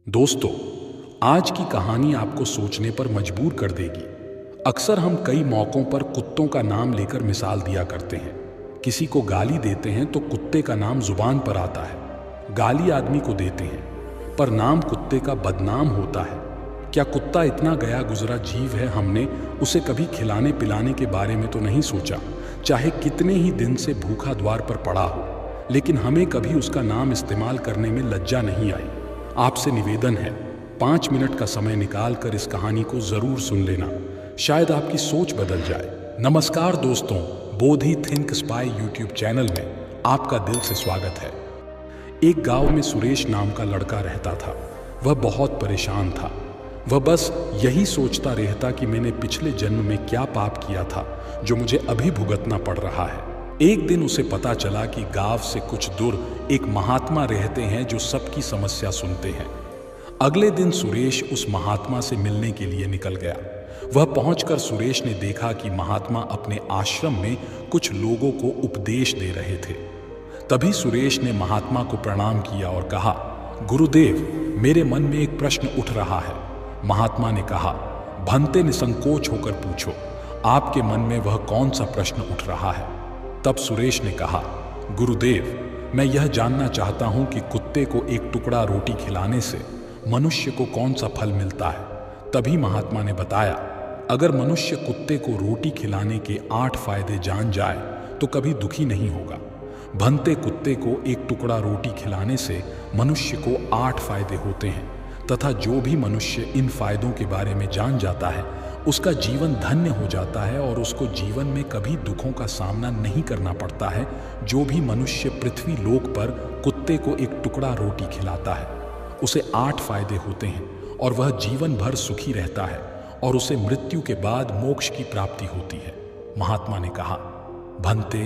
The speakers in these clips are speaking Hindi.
दोस्तों, आज की कहानी आपको सोचने पर मजबूर कर देगी। अक्सर हम कई मौक़ों पर कुत्तों का नाम लेकर मिसाल दिया करते हैं। किसी को गाली देते हैं तो कुत्ते का नाम जुबान पर आता है। गाली आदमी को देते हैं, पर नाम कुत्ते का बदनाम होता है। क्या कुत्ता इतना गया गुजरा जीव है, हमने उसे कभी खिलाने पिलाने के बारे में तो नहीं सोचा। चाहे कितने ही दिन से भूखा द्वार पर पड़ा हो, लेकिन हमें कभी उसका नाम इस्तेमाल करने में लज्जा नहीं आई। आपसे निवेदन है, 5 मिनट का समय निकाल कर इस कहानी को जरूर सुन लेना, शायद आपकी सोच बदल जाए। नमस्कार दोस्तों, बोधि थिंक स्पाई यूट्यूब चैनल में आपका दिल से स्वागत है। एक गांव में सुरेश नाम का लड़का रहता था। वह बहुत परेशान था। वह बस यही सोचता रहता कि मैंने पिछले जन्म में क्या पाप किया था जो मुझे अभी भुगतना पड़ रहा है। एक दिन उसे पता चला कि गांव से कुछ दूर एक महात्मा रहते हैं जो सबकी समस्या सुनते हैं। अगले दिन सुरेश उस महात्मा से मिलने के लिए निकल गया। वह पहुंचकर सुरेश ने देखा कि महात्मा अपने आश्रम में कुछ लोगों को उपदेश दे रहे थे। तभी सुरेश ने महात्मा को प्रणाम किया और कहा, गुरुदेव, मेरे मन में एक प्रश्न उठ रहा है। महात्मा ने कहा, भंते निसंकोच होकर पूछो, आपके मन में वह कौन सा प्रश्न उठ रहा है। तब सुरेश ने कहा, गुरुदेव, मैं यह जानना चाहता हूं कि कुत्ते को एक टुकड़ा रोटी खिलाने से मनुष्य को कौन सा फल मिलता है। तभी महात्मा ने बताया, अगर मनुष्य कुत्ते को रोटी खिलाने के 8 फायदे जान जाए तो कभी दुखी नहीं होगा। भंते कुत्ते को एक टुकड़ा रोटी खिलाने से मनुष्य को 8 फायदे होते हैं, तथा जो भी मनुष्य इन फायदों के बारे में जान जाता है उसका जीवन धन्य हो जाता है और उसको जीवन में कभी दुखों का सामना नहीं करना पड़ता है। जो भी मनुष्य पृथ्वी लोक पर कुत्ते को एक टुकड़ा रोटी खिलाता है उसे 8 फायदे होते हैं और वह जीवन भर सुखी रहता है और उसे मृत्यु के बाद मोक्ष की प्राप्ति होती है। महात्मा ने कहा, भंते,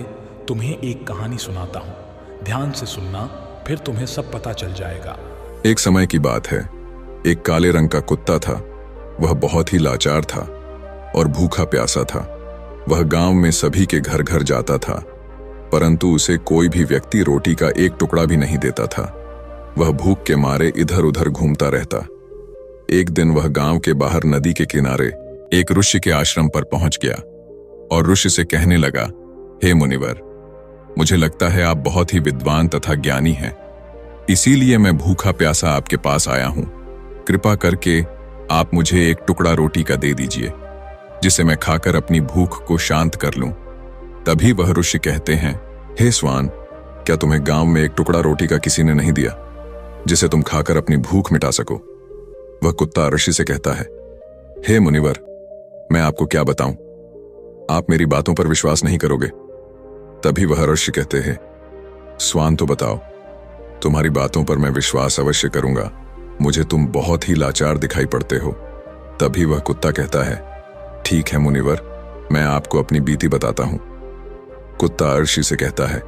तुम्हें एक कहानी सुनाता हूँ, ध्यान से सुनना, फिर तुम्हें सब पता चल जाएगा। एक समय की बात है। एक काले रंग का कुत्ता था। वह बहुत ही लाचार था और भूखा प्यासा था। वह गांव में सभी के घर घर जाता था, परंतु उसे कोई भी व्यक्ति रोटी का एक टुकड़ा भी नहीं देता था। वह भूख के मारे इधर उधर घूमता रहता। एक दिन वह गांव के बाहर नदी के किनारे एक ऋषि के आश्रम पर पहुंच गया और ऋषि से कहने लगा, हे मुनिवर, मुझे लगता है आप बहुत ही विद्वान तथा ज्ञानी हैं, इसीलिए मैं भूखा प्यासा आपके पास आया हूं। कृपा करके आप मुझे एक टुकड़ा रोटी का दे दीजिए, जिसे मैं खाकर अपनी भूख को शांत कर लूं। तभी वह ऋषि कहते हैं, हे स्वान, क्या तुम्हें गांव में एक टुकड़ा रोटी का किसी ने नहीं दिया जिसे तुम खाकर अपनी भूख मिटा सको। वह कुत्ता ऋषि से कहता है, हे मुनिवर, मैं आपको क्या बताऊं, आप मेरी बातों पर विश्वास नहीं करोगे। तभी वह ऋषि कहते हैं, स्वान तो बताओ, तुम्हारी बातों पर मैं विश्वास अवश्य करूंगा, मुझे तुम बहुत ही लाचार दिखाई पड़ते हो। तभी वह कुत्ता कहता है, ठीक है मुनिवर, मैं आपको अपनी बीती बताता हूं। कुत्ता ऋषि से कहता है,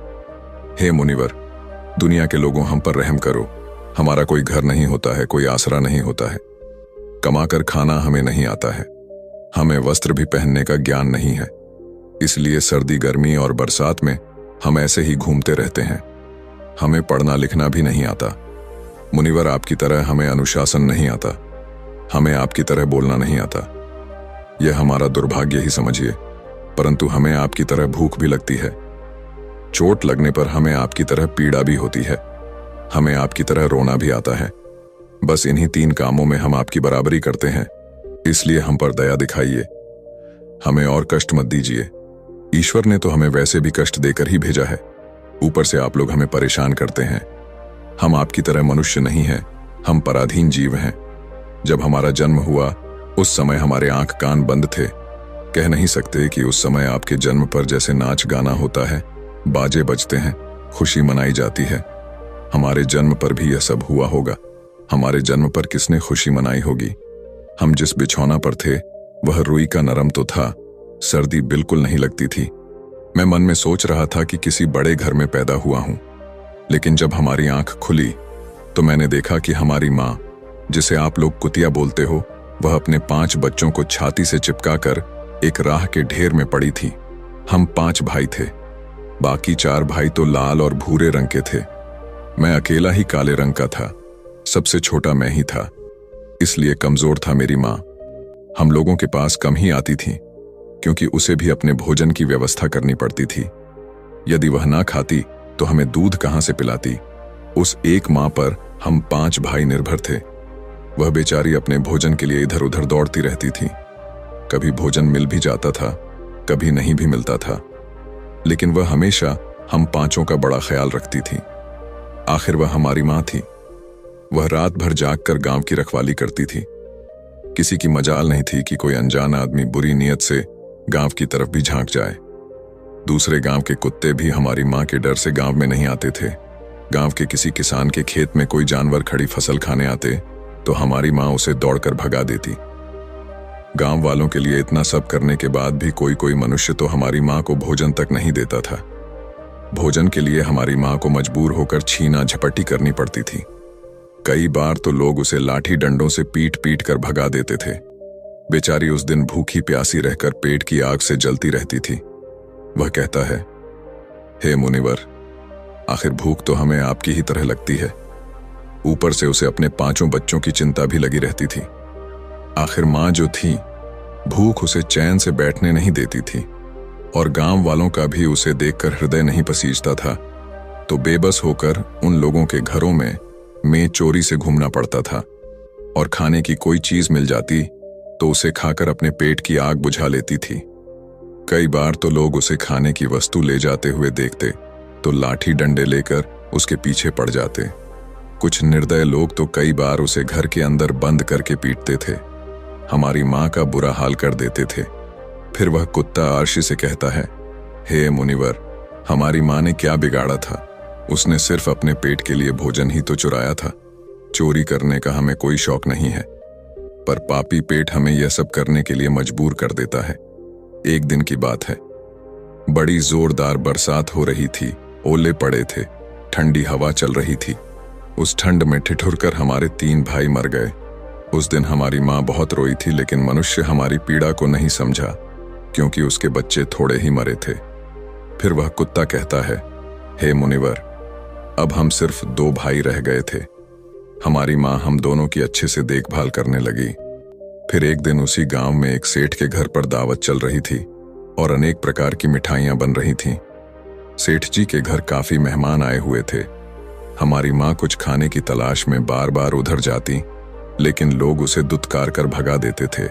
हे मुनिवर, दुनिया के लोगों, हम पर रहम करो। हमारा कोई घर नहीं होता है, कोई आसरा नहीं होता है, कमाकर खाना हमें नहीं आता है, हमें वस्त्र भी पहनने का ज्ञान नहीं है, इसलिए सर्दी गर्मी और बरसात में हम ऐसे ही घूमते रहते हैं। हमें पढ़ना लिखना भी नहीं आता। मुनिवर, आपकी तरह हमें अनुशासन नहीं आता, हमें आपकी तरह बोलना नहीं आता। यह हमारा दुर्भाग्य ही समझिए, परंतु हमें आपकी तरह भूख भी लगती है। चोट लगने पर हमें आपकी तरह पीड़ा भी होती है, हमें आपकी तरह रोना भी आता है। बस इन्हीं 3 कामों में हम आपकी बराबरी करते हैं, इसलिए हम पर दया दिखाइए, हमें और कष्ट मत दीजिए। ईश्वर ने तो हमें वैसे भी कष्ट देकर ही भेजा है, ऊपर से आप लोग हमें परेशान करते हैं। हम आपकी तरह मनुष्य नहीं हैं, हम पराधीन जीव हैं। जब हमारा जन्म हुआ उस समय हमारे आंख कान बंद थे। कह नहीं सकते कि उस समय आपके जन्म पर जैसे नाच गाना होता है, बाजे बजते हैं, खुशी मनाई जाती है, हमारे जन्म पर भी यह सब हुआ होगा। हमारे जन्म पर किसने खुशी मनाई होगी। हम जिस बिछौना पर थे वह रुई का नरम तो था, सर्दी बिल्कुल नहीं लगती थी। मैं मन में सोच रहा था कि किसी बड़े घर में पैदा हुआ हूं, लेकिन जब हमारी आंख खुली तो मैंने देखा कि हमारी माँ, जिसे आप लोग कुतिया बोलते हो, वह अपने 5 बच्चों को छाती से चिपकाकर एक राह के ढेर में पड़ी थी। हम 5 भाई थे, बाकी 4 भाई तो लाल और भूरे रंग के थे। मैं अकेला ही काले रंग का था। सबसे छोटा मैं ही था, इसलिए कमजोर था मेरी माँ। हम लोगों के पास कम ही आती थी, क्योंकि उसे भी अपने भोजन की व्यवस्था करनी पड़ती थी। यदि वह ना खाती तो हमें दूध कहाँ से पिलाती। उस एक माँ पर हम 5 भाई निर्भर थे। वह बेचारी अपने भोजन के लिए इधर उधर दौड़ती रहती थी। कभी भोजन मिल भी जाता था, कभी नहीं भी मिलता था, लेकिन वह हमेशा हम 5 का बड़ा ख्याल रखती थी। आखिर वह हमारी माँ थी। वह रात भर जागकर गांव की रखवाली करती थी। किसी की मजाल नहीं थी कि कोई अनजान आदमी बुरी नीयत से गांव की तरफ भी झांक जाए। दूसरे गांव के कुत्ते भी हमारी माँ के डर से गांव में नहीं आते थे। गांव के किसी किसान के खेत में कोई जानवर खड़ी फसल खाने आते तो हमारी माँ उसे दौड़कर भगा देती। गांव वालों के लिए इतना सब करने के बाद भी कोई कोई मनुष्य तो हमारी माँ को भोजन तक नहीं देता था। भोजन के लिए हमारी माँ को मजबूर होकर छीना झपटी करनी पड़ती थी। कई बार तो लोग उसे लाठी डंडों से पीट पीट कर भगा देते थे। बेचारी उस दिन भूखी प्यासी रहकर पेट की आग से जलती रहती थी। वह कहता है, हे मुनिवर, आखिर भूख तो हमें आपकी ही तरह लगती है। ऊपर से उसे अपने 5 बच्चों की चिंता भी लगी रहती थी। आखिर माँ जो थी, भूख उसे चैन से बैठने नहीं देती थी, और गांव वालों का भी उसे देखकर हृदय नहीं पसीजता था। तो बेबस होकर उन लोगों के घरों में चोरी से घूमना पड़ता था, और खाने की कोई चीज मिल जाती तो उसे खाकर अपने पेट की आग बुझा लेती थी। कई बार तो लोग उसे खाने की वस्तु ले जाते हुए देखते तो लाठी डंडे लेकर उसके पीछे पड़ जाते। कुछ निर्दय लोग तो कई बार उसे घर के अंदर बंद करके पीटते थे। हमारी माँ का बुरा हाल कर देते थे। फिर वह कुत्ता आरशी से कहता है, हे मुनिवर, हमारी माँ ने क्या बिगाड़ा था? उसने सिर्फ अपने पेट के लिए भोजन ही तो चुराया था। चोरी करने का हमें कोई शौक नहीं है, पर पापी पेट हमें यह सब करने के लिए मजबूर कर देता है। एक दिन की बात है, बड़ी जोरदार बरसात हो रही थी, ओले पड़े थे, ठंडी हवा चल रही थी। उस ठंड में ठिठुरकर हमारे 3 भाई मर गए। उस दिन हमारी माँ बहुत रोई थी, लेकिन मनुष्य हमारी पीड़ा को नहीं समझा, क्योंकि उसके बच्चे थोड़े ही मरे थे। फिर वह कुत्ता कहता है, हे मुनिवर, अब हम सिर्फ 2 भाई रह गए थे। हमारी माँ हम दोनों की अच्छे से देखभाल करने लगी। फिर एक दिन उसी गांव में एक सेठ के घर पर दावत चल रही थी और अनेक प्रकार की मिठाइयां बन रही थीं। सेठ जी के घर काफी मेहमान आए हुए थे। हमारी माँ कुछ खाने की तलाश में बार बार उधर जाती, लेकिन लोग उसे दुत्कार कर भगा देते थे।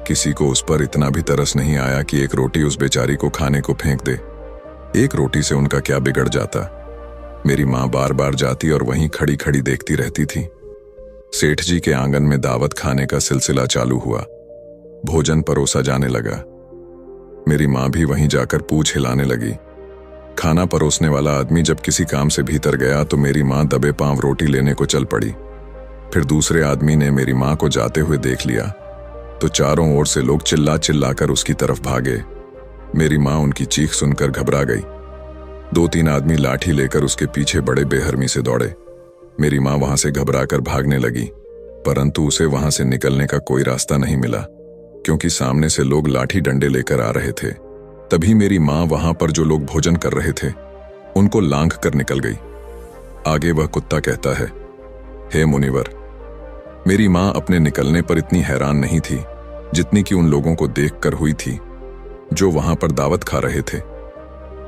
किसी को उस पर इतना भी तरस नहीं आया कि एक रोटी उस बेचारी को खाने को फेंक दे। एक रोटी से उनका क्या बिगड़ जाता। मेरी माँ बार बार जाती और वहीं खड़ी खड़ी देखती रहती थी। सेठ जी के आंगन में दावत खाने का सिलसिला चालू हुआ। भोजन परोसा जाने लगा। मेरी माँ भी वहीं जाकर पूंछ हिलाने लगी। खाना परोसने वाला आदमी जब किसी काम से भीतर गया तो मेरी माँ दबे पांव रोटी लेने को चल पड़ी। फिर दूसरे आदमी ने मेरी माँ को जाते हुए देख लिया तो चारों ओर से लोग चिल्ला चिल्लाकर उसकी तरफ भागे। मेरी माँ उनकी चीख सुनकर घबरा गई। 2-3 आदमी लाठी लेकर उसके पीछे बड़े बेहरमी से दौड़े। मेरी माँ वहां से घबराकर भागने लगी, परंतु उसे वहां से निकलने का कोई रास्ता नहीं मिला, क्योंकि सामने से लोग लाठी डंडे लेकर आ रहे थे। तभी मेरी माँ वहां पर जो लोग भोजन कर रहे थे उनको लांघ कर निकल गई। आगे वह कुत्ता कहता है, हे मुनिवर, मेरी माँ अपने निकलने पर इतनी हैरान नहीं थी जितनी कि उन लोगों को देखकर हुई थी जो वहां पर दावत खा रहे थे।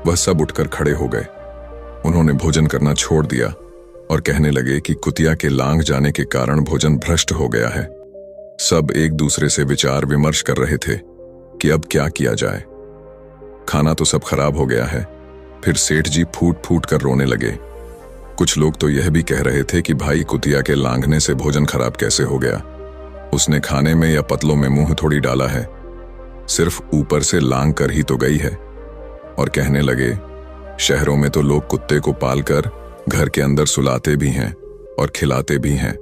वह सब उठकर खड़े हो गए। उन्होंने भोजन करना छोड़ दिया और कहने लगे कि कुतिया के लांघ जाने के कारण भोजन भ्रष्ट हो गया है। सब एक दूसरे से विचार विमर्श कर रहे थे कि अब क्या किया जाए। खाना तो सब खराब हो गया है। फिर सेठ जी फूट फूट कर रोने लगे। कुछ लोग तो यह भी कह रहे थे कि भाई कुतिया के लांघने से भोजन खराब कैसे हो गया? उसने खाने में या पतलों में मुंह थोड़ी डाला है, सिर्फ ऊपर से लांघ कर ही तो गई है। और कहने लगे, शहरों में तो लोग कुत्ते को पालकर घर के अंदर सुलाते भी हैं और खिलाते भी हैं,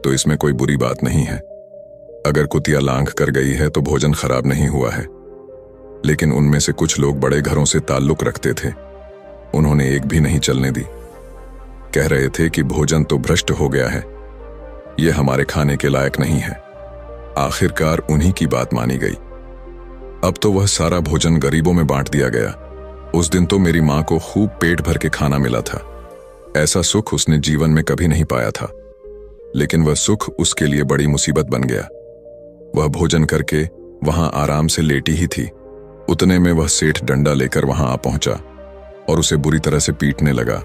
तो इसमें कोई बुरी बात नहीं है। अगर कुतिया लांघ कर गई है तो भोजन खराब नहीं हुआ है। लेकिन उनमें से कुछ लोग बड़े घरों से ताल्लुक रखते थे, उन्होंने एक भी नहीं चलने दी। कह रहे थे कि भोजन तो भ्रष्ट हो गया है, यह हमारे खाने के लायक नहीं है। आखिरकार उन्हीं की बात मानी गई। अब तो वह सारा भोजन गरीबों में बांट दिया गया। उस दिन तो मेरी माँ को खूब पेट भर के खाना मिला था। ऐसा सुख उसने जीवन में कभी नहीं पाया था। लेकिन वह सुख उसके लिए बड़ी मुसीबत बन गया। वह भोजन करके वहां आराम से लेटी ही थी, उतने में वह सेठ डंडा लेकर वहां आ पहुंचा और उसे बुरी तरह से पीटने लगा।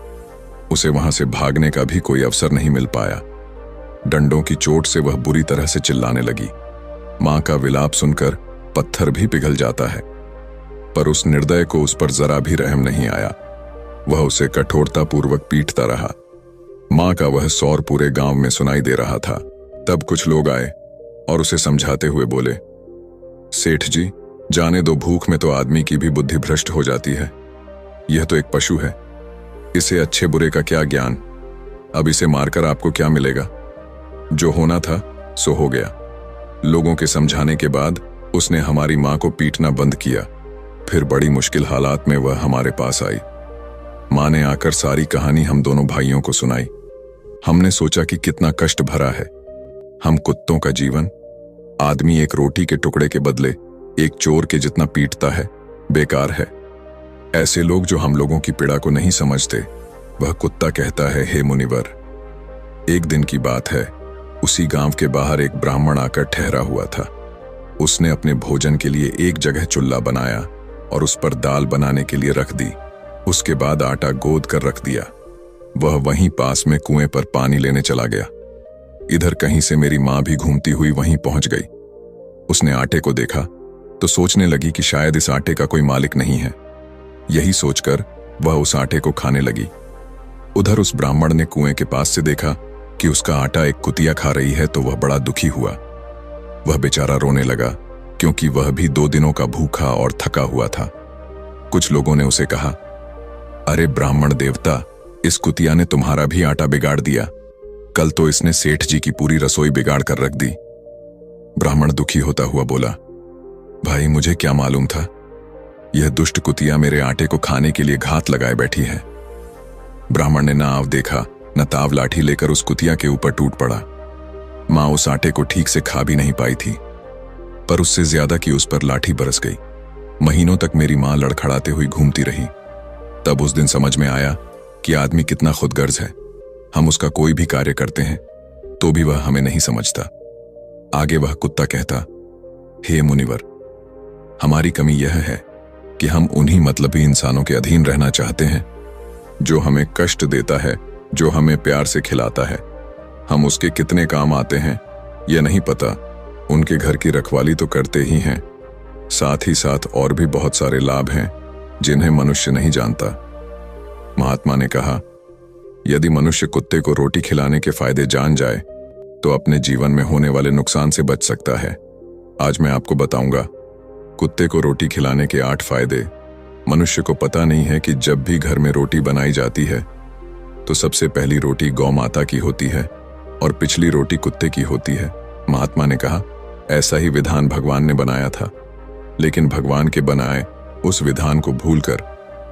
उसे वहां से भागने का भी कोई अवसर नहीं मिल पाया। डंडों की चोट से वह बुरी तरह से चिल्लाने लगी। मां का विलाप सुनकर पत्थर भी पिघल जाता है, पर उस निर्दय को उस पर जरा भी रहम नहीं आया। वह उसे कठोरतापूर्वक पीटता रहा। मां का वह सौर पूरे गांव में सुनाई दे रहा था। तब कुछ लोग आए और उसे समझाते हुए बोले, सेठ जी, जाने दो, भूख में तो आदमी की भी बुद्धि भ्रष्ट हो जाती है। यह तो एक पशु है, इसे अच्छे बुरे का क्या ज्ञान। अब इसे मारकर आपको क्या मिलेगा? जो होना था सो हो गया। लोगों के समझाने के बाद उसने हमारी मां को पीटना बंद किया। फिर बड़ी मुश्किल हालात में वह हमारे पास आई। मां ने आकर सारी कहानी हम दोनों भाइयों को सुनाई। हमने सोचा कि कितना कष्ट भरा है। हम कुत्तों का जीवन। आदमी एक रोटी के टुकड़े के बदले एक चोर के जितना पीटता है, बेकार है। ऐसे लोग जो हम लोगों की पीड़ा को नहीं समझते, वह कुत्ता कहता है, हे मुनिवर। एक दिन की बात है, उसी गांव के बाहर एक ब्राह्मण आकर ठहरा हुआ था। उसने अपने भोजन के लिए एक जगह चुल्ला बनाया और उस पर दाल बनाने के लिए रख दी। उसके बाद आटा गोद कर रख दिया। वह वहीं पास में कुएं पर पानी लेने चला गया। इधर कहीं से मेरी मां भी घूमती हुई वहीं पहुंच गई। उसने आटे को देखा तो सोचने लगी कि शायद इस आटे का कोई मालिक नहीं है। यही सोचकर वह उस आटे को खाने लगी। उधर उस ब्राह्मण ने कुएं के पास से देखा कि उसका आटा एक कुतिया खा रही है, तो वह बड़ा दुखी हुआ। वह बेचारा रोने लगा, क्योंकि वह भी 2 दिनों का भूखा और थका हुआ था। कुछ लोगों ने उसे कहा, अरे ब्राह्मण देवता, इस कुतिया ने तुम्हारा भी आटा बिगाड़ दिया। कल तो इसने सेठ जी की पूरी रसोई बिगाड़ कर रख दी। ब्राह्मण दुखी होता हुआ बोला, भाई मुझे क्या मालूम था, यह दुष्ट कुतिया मेरे आटे को खाने के लिए घात लगाए बैठी है। ब्राह्मण ने न आव देखा न ताव लाठी लेकर उस कुतिया के ऊपर टूट पड़ा। मां उस आटे को ठीक से खा भी नहीं पाई थी, पर उससे ज्यादा कि उस पर लाठी बरस गई। महीनों तक मेरी मां लड़खड़ाते हुई घूमती रही। तब उस दिन समझ में आया कि आदमी कितना खुदगर्ज है। हम उसका कोई भी कार्य करते हैं तो भी वह हमें नहीं समझता। आगे वह कुत्ता कहता, हे मुनिवर, हमारी कमी यह है कि हम उन्हीं मतलबी इंसानों के अधीन रहना चाहते हैं जो हमें कष्ट देता है, जो हमें प्यार से खिलाता है। हम उसके कितने काम आते हैं यह नहीं पता। उनके घर की रखवाली तो करते ही हैं, साथ ही साथ और भी बहुत सारे लाभ हैं जिन्हें मनुष्य नहीं जानता। महात्मा ने कहा, यदि मनुष्य कुत्ते को रोटी खिलाने के फायदे जान जाए तो अपने जीवन में होने वाले नुकसान से बच सकता है। आज मैं आपको बताऊंगा कुत्ते को रोटी खिलाने के 8 फायदे। मनुष्य को पता नहीं है कि जब भी घर में रोटी बनाई जाती है तो सबसे पहली रोटी गौ माता की होती है और पिछली रोटी कुत्ते की होती है। महात्मा ने कहा, ऐसा ही विधान भगवान ने बनाया था, लेकिन भगवान के बनाए उस विधान को भूलकर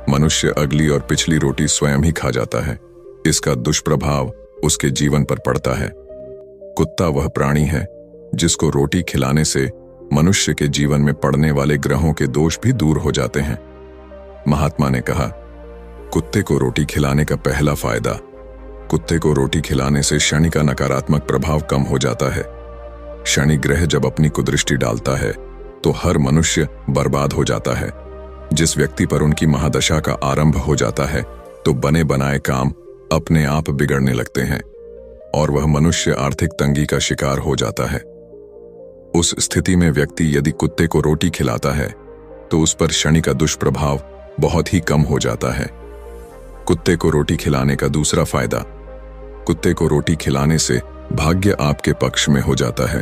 मनुष्य अगली और पिछली रोटी स्वयं ही खा जाता है। इसका दुष्प्रभाव उसके जीवन पर पड़ता है। कुत्ता वह प्राणी है जिसको रोटी खिलाने से मनुष्य के जीवन में पड़ने वाले ग्रहों के दोष भी दूर हो जाते हैं। महात्मा ने कहा, कुत्ते को रोटी खिलाने का पहला फायदा, कुत्ते को रोटी खिलाने से शनि का नकारात्मक प्रभाव कम हो जाता है। शनि ग्रह जब अपनी कुदृष्टि डालता है तो हर मनुष्य बर्बाद हो जाता है। जिस व्यक्ति पर उनकी महादशा का आरंभ हो जाता है तो बने बनाए काम अपने आप बिगड़ने लगते हैं और वह मनुष्य आर्थिक तंगी का शिकार हो जाता है। उस स्थिति में व्यक्ति यदि कुत्ते को रोटी खिलाता है तो उस पर शनि का दुष्प्रभाव बहुत ही कम हो जाता है। कुत्ते को रोटी खिलाने का दूसरा फायदा, कुत्ते को रोटी खिलाने से भाग्य आपके पक्ष में हो जाता है।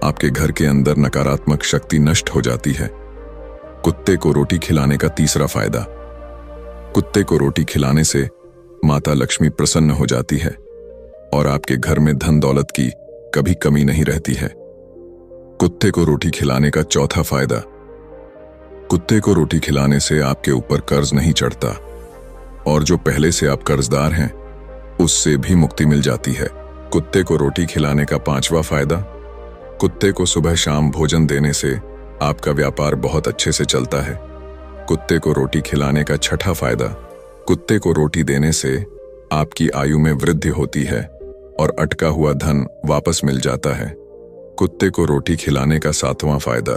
आपके घर के अंदर नकारात्मक शक्ति नष्ट हो जाती है। कुत्ते को रोटी खिलाने का तीसरा फायदा, कुत्ते को रोटी खिलाने से माता लक्ष्मी प्रसन्न हो जाती है और आपके घर में धन दौलत की कभी कमी नहीं रहती है। कुत्ते को रोटी खिलाने का चौथा फायदा, कुत्ते को रोटी खिलाने से आपके ऊपर कर्ज नहीं चढ़ता और जो पहले से आप कर्जदार हैं उससे भी मुक्ति मिल जाती है। कुत्ते को रोटी खिलाने का पांचवा फायदा, कुत्ते को सुबह शाम भोजन देने से आपका व्यापार बहुत अच्छे से चलता है। कुत्ते को रोटी खिलाने का छठा फायदा, कुत्ते को रोटी देने से आपकी आयु में वृद्धि होती है और अटका हुआ धन वापस मिल जाता है। कुत्ते को रोटी खिलाने का 7वां फायदा।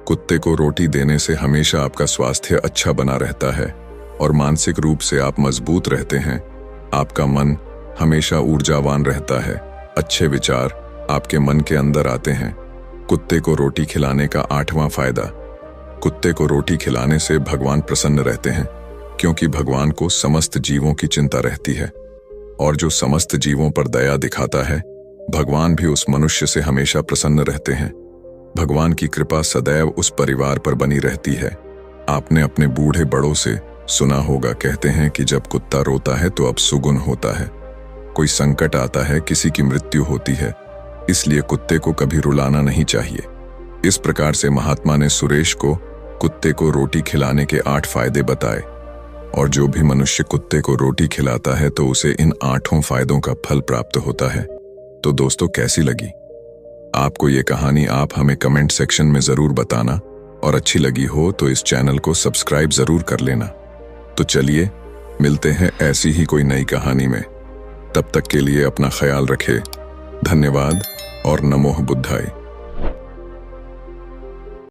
कुत्ते को रोटी देने से हमेशा आपका स्वास्थ्य अच्छा बना रहता है और मानसिक रूप से आप मजबूत रहते हैं। आपका मन हमेशा ऊर्जावान रहता है, अच्छे विचार आपके मन के अंदर आते हैं। कुत्ते को रोटी खिलाने का 8वां फायदा। कुत्ते को रोटी खिलाने से भगवान प्रसन्न रहते हैं, क्योंकि भगवान को समस्त जीवों की चिंता रहती है, और जो समस्त जीवों पर दया दिखाता है, भगवान भी उस मनुष्य से हमेशा प्रसन्न रहते हैं। भगवान की कृपा सदैव उस परिवार पर बनी रहती है। आपने अपने बूढ़े बड़ों से सुना होगा, कहते हैं कि जब कुत्ता रोता है तो अब सुगुन होता है। कोई संकट आता है, किसी की मृत्यु होती है, इसलिए कुत्ते को कभी रुलाना नहीं चाहिए। इस प्रकार से महात्मा ने सुरेश को कुत्ते को रोटी खिलाने के 8 फायदे बताए, और जो भी मनुष्य कुत्ते को रोटी खिलाता है तो उसे इन 8 फायदों का फल प्राप्त होता है। तो दोस्तों, कैसी लगी आपको ये कहानी? आप हमें कमेंट सेक्शन में जरूर बताना, और अच्छी लगी हो तो इस चैनल को सब्सक्राइब जरूर कर लेना। तो चलिए मिलते हैं ऐसी ही कोई नई कहानी में। तब तक के लिए अपना ख्याल रखें। धन्यवाद और नमो बुद्धाय।